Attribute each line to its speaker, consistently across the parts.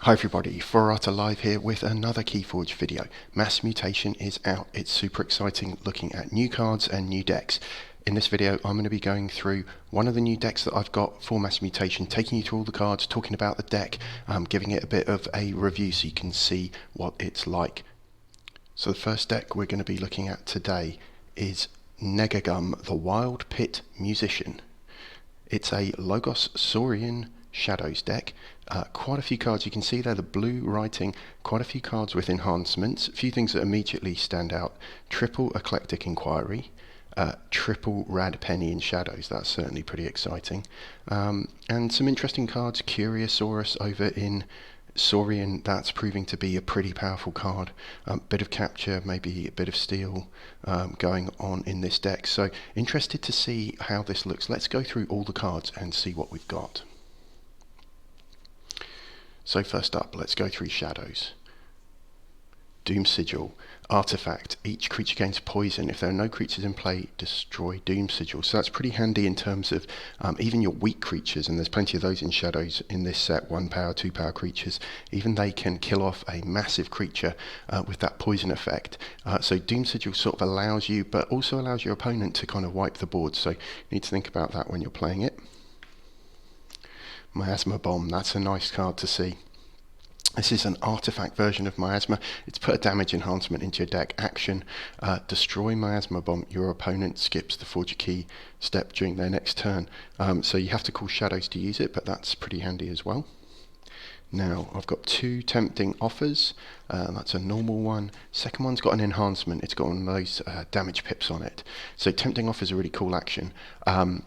Speaker 1: Hi everybody, Forata Live here with another Keyforge video. Mass Mutation is out. It's super exciting looking at new cards and new decks. In this video I'm going to be going through one of the new decks that I've got for Mass Mutation, taking you through all the cards, talking about the deck, giving it a bit of a review so you can see what it's like. So the first deck we're going to be looking at today is Negagum, the Wild Pit Musician. It's a Logos Saurian Shadows deck. Quite a few cards, you can see there the blue writing, quite a few cards with enhancements, a few things that immediately stand out. Triple Eclectic Inquiry, Triple Rad Penny in Shadows, that's certainly pretty exciting. And some interesting cards, Curiosaurus over in Saurian, that's proving to be a pretty powerful card. Bit of capture, maybe a bit of steal going on in this deck. So interested to see how this looks. Let's go through all the cards and see what we've got. So first up, let's go through Shadows. Doom Sigil, Artifact. Each creature gains poison. If there are no creatures in play, destroy Doom Sigil. So that's pretty handy in terms of even your weak creatures, and there's plenty of those in Shadows in this set, 1 power, 2 power creatures. Even they can kill off a massive creature with that poison effect. So Doom Sigil sort of allows you, but also allows your opponent to kind of wipe the board. So you need to think about that when you're playing it. Miasma Bomb, that's a nice card to see. This is an artifact version of Miasma. It's put a damage enhancement into your deck. Action, destroy Miasma Bomb. Your opponent skips the Forge a Key step during their next turn. So you have to call Shadows to use it, but that's pretty handy as well. Now, I've got 2 tempting offers. That's a normal one. Second one's got an enhancement. It's got one of those damage pips on it. So tempting offer is a really cool action.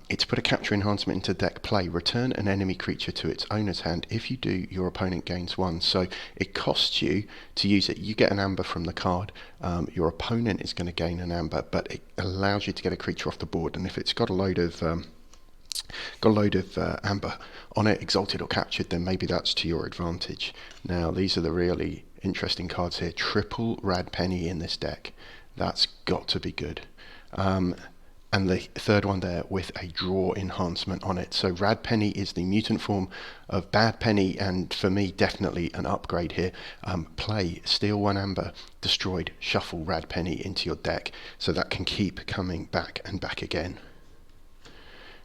Speaker 1: It's put a capture enhancement into deck play. Return an enemy creature to its owner's hand. If you do, your opponent gains 1. So it costs you to use it. You get an amber from the card. Your opponent is going to gain an amber, but it allows you to get a creature off the board. And if it's got a load of amber on it, exalted or captured, then maybe that's to your advantage. Now these are the really interesting cards here. Triple Rad Penny in this deck, that's got to be good. And the third one there with a draw enhancement on it. So Rad Penny is the mutant form of Bad Penny, and for me definitely an upgrade here. Play, steal 1 amber, destroyed, shuffle Rad Penny into your deck, so that can keep coming back and back again.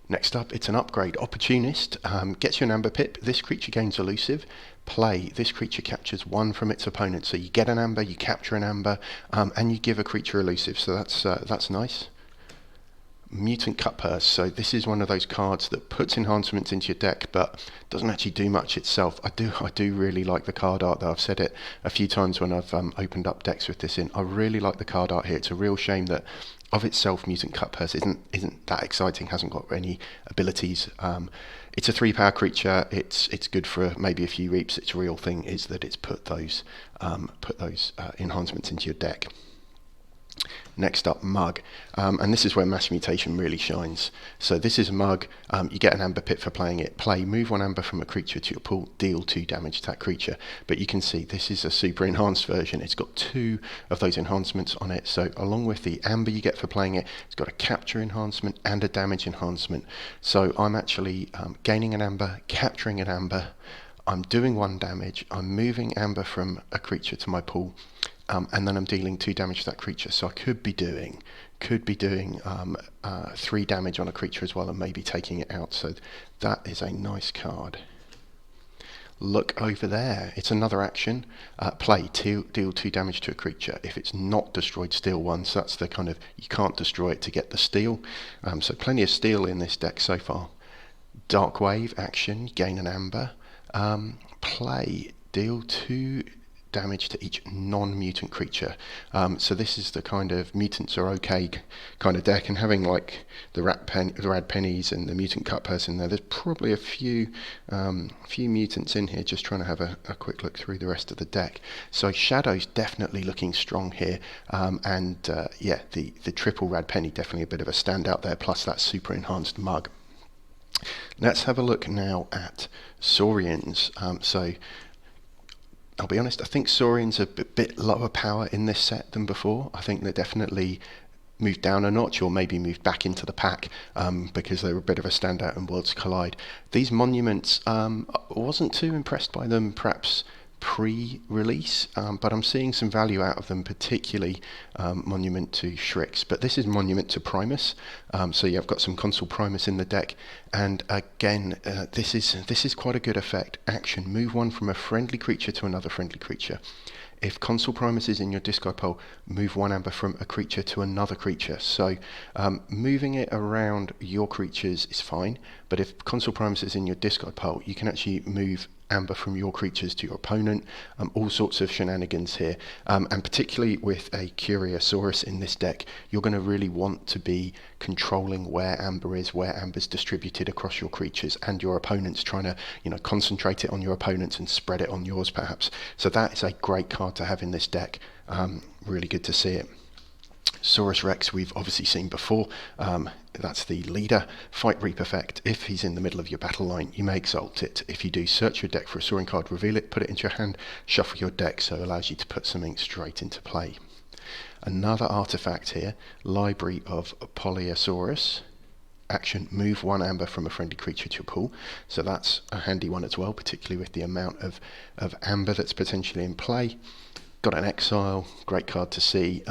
Speaker 1: Next up, it's an upgrade. Opportunist, gets you an amber pip. This creature gains elusive. Play, this creature captures 1 from its opponent. So you get an amber, you capture an amber, and you give a creature elusive. So that's nice. Mutant Cutpurse, so this is one of those cards that puts enhancements into your deck but doesn't actually do much itself. I do really like the card art though. I've said it a few times when I've opened up decks with this in. I really like the card art here. It's a real shame that of itself Mutant Cutpurse isn't that exciting, hasn't got any abilities. It's a 3 power creature. It's good for maybe a few reaps. Its real thing is that it's put those enhancements into your deck. Next up, Mug, and this is where Mass Mutation really shines. So this is Mug. You get an amber pit for playing it. Play, move 1 amber from a creature to your pool, deal 2 damage to that creature. But you can see this is a super enhanced version. It's got 2 of those enhancements on it. So along with the amber you get for playing it, it's got a capture enhancement and a damage enhancement. So I'm actually gaining an amber, capturing an amber. I'm doing 1 damage. I'm moving amber from a creature to my pool. And then I'm dealing 2 damage to that creature, so I could be doing 3 damage on a creature as well, and maybe taking it out. So that is a nice card. Look over there, it's another action. Play, deal 2 damage to a creature. If it's not destroyed, steal 1. So that's the kind of, you can't destroy it to get the steal. So plenty of steal in this deck so far. Dark Wave action, gain an amber. Play, deal 2 damage to each non-mutant creature. So this is the kind of mutants are okay kind of deck, and having like the Rad Pennies and the Mutant Cutpurse in there, there's probably a few mutants in here. Just trying to have a quick look through the rest of the deck. So Shadows definitely looking strong here, yeah, the Triple Rad Penny definitely a bit of a standout there, plus that super enhanced Mug. Let's have a look now at Saurians. So I'll be honest, I think Saurians are a bit lower power in this set than before. I think they're definitely moved down a notch, or maybe moved back into the pack because they were a bit of a standout in Worlds Collide. These monuments, I wasn't too impressed by them, perhaps pre-release, but I'm seeing some value out of them, particularly Monument to Shrix. But this is Monument to Primus, so you've got some Consul Primus in the deck, and again, this is quite a good effect. Action: move one from a friendly creature to another friendly creature. If Consul Primus is in your discard pile, move one amber from a creature to another creature. So moving it around your creatures is fine, but if Consul Primus is in your discard pile, you can actually move amber from your creatures to your opponent. All sorts of shenanigans here, and particularly with a Curiosaurus in this deck, you're going to really want to be controlling where amber is, where amber's distributed across your creatures, and your opponents, trying to concentrate it on your opponents and spread it on yours perhaps. So that is a great card to have in this deck. Really good to see it. Saurus Rex we've obviously seen before. That's the leader. Fight Reap effect. If he's in the middle of your battle line, you may exalt it. If you do, search your deck for a Soaring card, reveal it, put it into your hand, shuffle your deck, so it allows you to put something straight into play. Another artifact here, Library of Polyosaurus. Action: move one amber from a friendly creature to your pool. So that's a handy one as well, particularly with the amount of amber that's potentially in play. Got an exile, great card to see.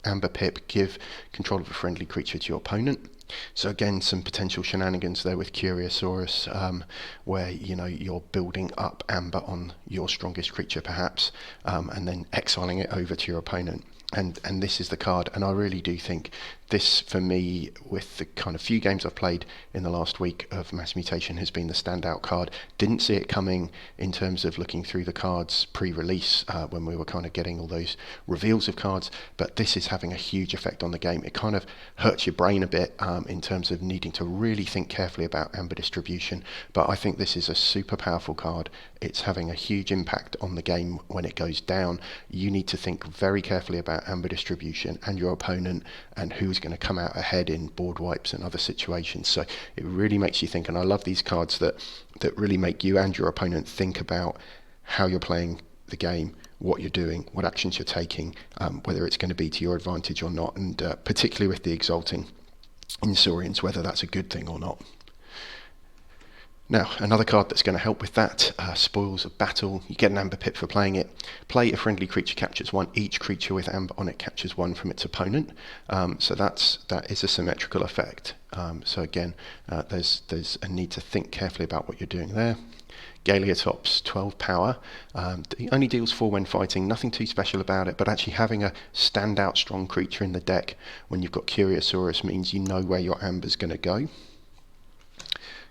Speaker 1: Amber Pip, give control of a friendly creature to your opponent. So again, some potential shenanigans there with Curiosaurus, where you're building up amber on your strongest creature perhaps, and then exiling it over to your opponent. And this is the card, and I really do think this, for me, with the kind of few games I've played in the last week of Mass Mutation, has been the standout card. Didn't see it coming in terms of looking through the cards pre-release, when we were kind of getting all those reveals of cards, but this is having a huge effect on the game. It kind of hurts your brain a bit in terms of needing to really think carefully about amber distribution, but I think this is a super powerful card. It's having a huge impact on the game when it goes down. You need to think very carefully about amber distribution and your opponent, and who's going to come out ahead in board wipes and other situations. So it really makes you think, and I love these cards that really make you and your opponent think about how you're playing the game, what you're doing, what actions you're taking, whether it's going to be to your advantage or not, and particularly with the exalting in Saurians, whether that's a good thing or not. Now, another card that's going to help with that, Spoils of Battle. You get an amber pip for playing it. Play a friendly creature captures one. Each creature with amber on it captures one from its opponent. So that is a symmetrical effect. So again, there's a need to think carefully about what you're doing there. Galeotops, 12 power. It only deals 4 when fighting. Nothing too special about it, but actually having a standout strong creature in the deck when you've got Curiosaurus means you know where your amber's going to go.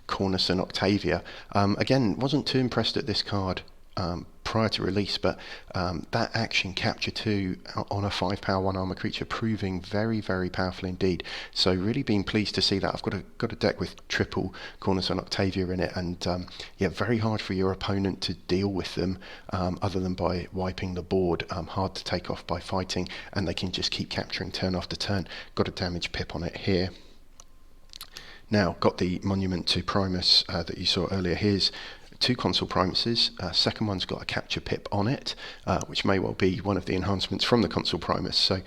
Speaker 1: Cornus and Octavia. Again, wasn't too impressed at this card prior to release, but that action, capture 2 on a 5 power 1 armor creature, proving very, very powerful indeed. So really been pleased to see that. I've got a deck with triple Cornus and Octavia in it, and yeah, very hard for your opponent to deal with them other than by wiping the board. Hard to take off by fighting, and they can just keep capturing turn after turn. Got a damage pip on it here. Now, got the Monument to Primus that you saw earlier. Here's 2 Consul Primuses. Second one's got a capture pip on it, which may well be one of the enhancements from the Consul Primus. So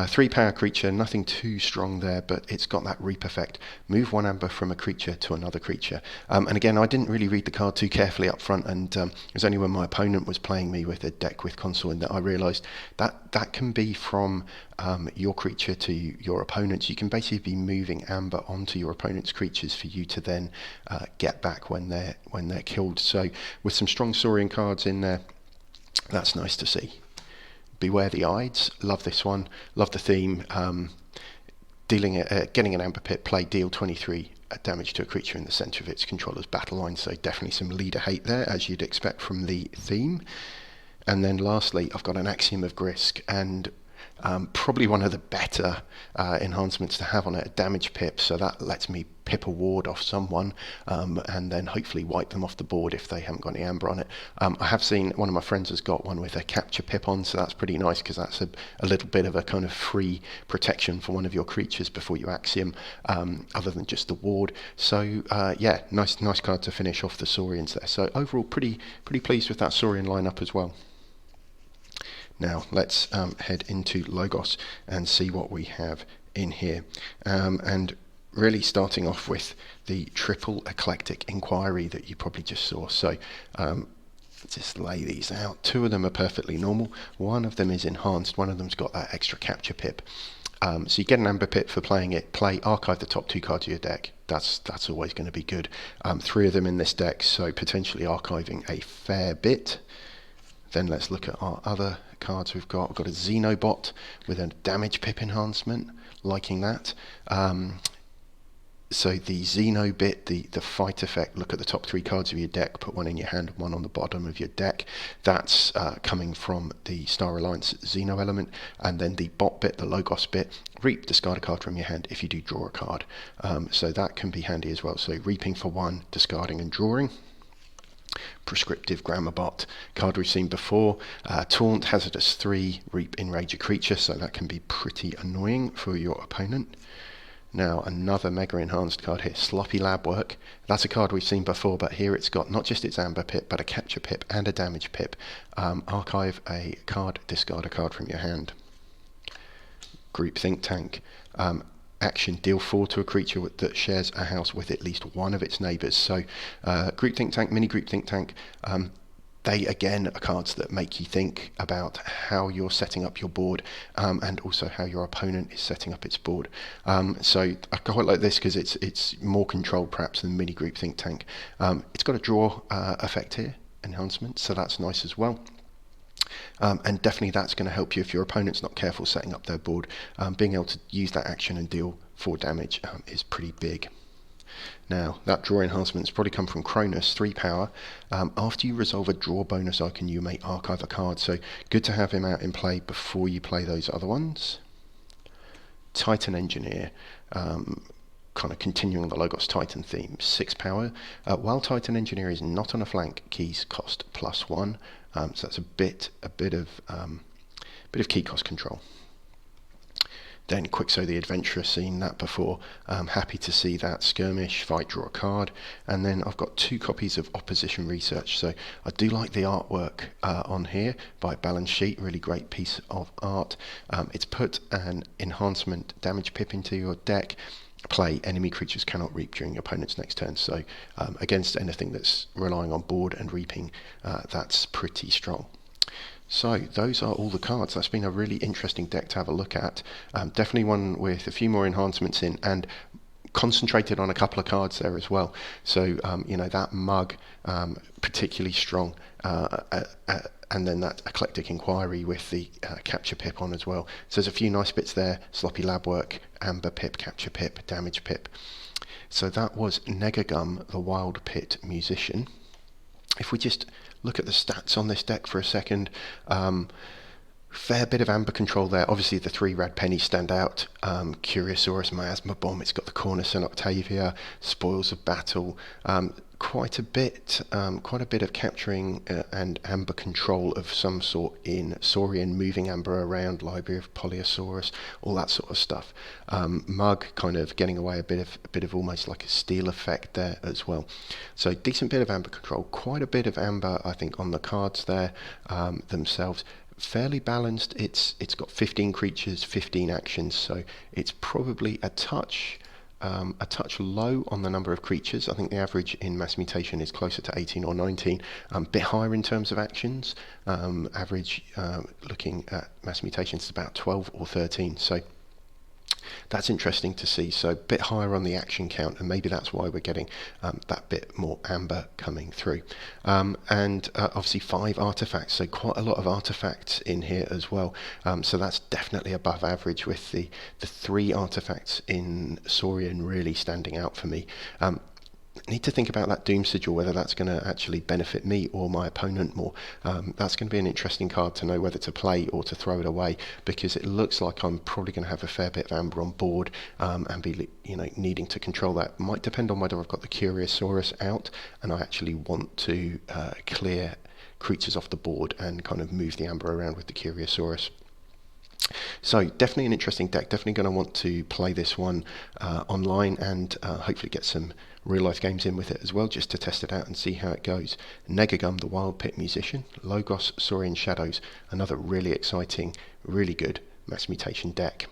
Speaker 1: 3 power creature, nothing too strong there, but it's got that reap effect. Move 1 amber from a creature to another creature. And again, I didn't really read the card too carefully up front, and it was only when my opponent was playing me with a deck with Consul in that I realised that can be from your creature to your opponent's. You can basically be moving amber onto your opponent's creatures for you to then get back when they're killed. So with some strong Saurian cards in there, that's nice to see. Beware the Ides. Love this one. Love the theme. Getting an amber pit, play, deal 23 damage to a creature in the centre of its controller's battle line. So definitely some leader hate there, as you'd expect from the theme. And then lastly, I've got an Axiom of Grisk, and probably one of the better enhancements to have on it, a damage pip, so that lets me pip a ward off someone and then hopefully wipe them off the board if they haven't got any amber on it. I have seen one of my friends has got one with a capture pip on, so that's pretty nice because that's a little bit of a kind of free protection for one of your creatures before you Axiom, other than just the ward. So yeah, nice card to finish off the Saurians there. So overall, pretty pleased with that Saurian lineup as well. Now let's head into Logos and see what we have in here. And really starting off with the triple eclectic inquiry that you probably just saw. So Just lay these out. Two of them are perfectly normal. One of them is enhanced. One of them's got that extra capture pip. So you get an amber pip for playing it. Play, archive the top 2 cards of your deck. That's always going to be good. 3 of them in this deck, so potentially archiving a fair bit. Then let's look at our other cards we've got. We've got a Xenobot with a damage pip enhancement. Liking that. So the Xeno bit, the fight effect, look at the top 3 cards of your deck, put one in your hand and one on the bottom of your deck. That's coming from the Star Alliance Xeno element. And then the bot bit, the Logos bit, reap, discard a card from your hand if you do draw a card. So that can be handy as well. So reaping for 1, discarding and drawing. Prescriptive Grammar Bot, card we've seen before. Taunt, hazardous 3, reap, enrage a creature, so that can be pretty annoying for your opponent. Now another mega enhanced card here, Sloppy Lab Work. That's a card we've seen before, but here it's got not just its amber pip, but a capture pip and a damage pip. Archive a card, discard a card from your hand. Group Think Tank. Action, deal 4 to a creature that shares a house with at least one of its neighbours. So Group Think Tank, Mini Group Think Tank, they again are cards that make you think about how you're setting up your board, and also how your opponent is setting up its board. So I quite like this because it's more controlled perhaps than Mini Group Think Tank. It's got a draw effect here, enhancement, so that's nice as well. And definitely that's going to help you if your opponent's not careful setting up their board. Being able to use that action and deal 4 damage is pretty big. Now, that draw enhancement's probably come from Cronus, 3 power. After you resolve a draw bonus icon, you may archive a card. So good to have him out in play before you play those other ones. Titan Engineer, kind of continuing the Logos Titan theme, 6 power. While Titan Engineer is not on a flank, keys cost +1. So that's a bit of key cost control. Then Quixo the Adventurer, seen that before. Happy to see that. Skirmish, fight, draw a card. And then I've got 2 copies of Opposition Research. So I do like the artwork on here by Balance Sheet. Really great piece of art. It's put an enhancement damage pip into your deck. Play, enemy creatures cannot reap during your opponent's next turn. So against anything that's relying on board and reaping, that's pretty strong. So those are all the cards. That's been a really interesting deck to have a look at. Definitely one with a few more enhancements in, and concentrated on a couple of cards there as well. So you know, that mug, particularly strong, and then that Eclectic Inquiry with the capture pip on as well. So there's a few nice bits there. Sloppy Lab Work, amber pip, capture pip, damage pip. So that was Negagum, the Wild Pit Musician. If we just look at the stats on this deck for a second, fair bit of amber control there. Obviously the 3 Rad Pennies stand out. Curiosaurus, Miasma Bomb, it's got the Cornerstone Octavia, Spoils of Battle, quite a bit of capturing and amber control of some sort in Saurian, moving amber around, Library of Polyosaurus, all that sort of stuff. Mug kind of getting away a bit of almost like a steel effect there as well. So decent bit of amber control, quite a bit of amber I think on the cards there themselves. Fairly balanced. It's got 15 creatures, 15 actions, so it's probably a touch low on the number of creatures. I think the average in Mass Mutation is closer to 18 or 19, a bit higher in terms of actions. Average looking at Mass Mutation is about 12 or 13, so that's interesting to see. So a bit higher on the action count, and maybe that's why we're getting that bit more amber coming through. And obviously 5 artifacts, so quite a lot of artifacts in here as well. So that's definitely above average, with the 3 artifacts in Saurian really standing out for me. Need to think about that Doom Sigil, whether that's going to actually benefit me or my opponent more. That's going to be an interesting card to know whether to play or to throw it away, because it looks like I'm probably going to have a fair bit of amber on board, and be, you know, needing to control that. Might depend on whether I've got the Curiosaurus out and I actually want to clear creatures off the board and kind of move the amber around with the Curiosaurus. So definitely an interesting deck. Definitely going to want to play this one online, and hopefully get some real life games in with it as well, just to test it out and see how it goes. Negagum, the Wild Pit Musician. Logos, Saurian Shadows, another really exciting, really good Mass Mutation deck.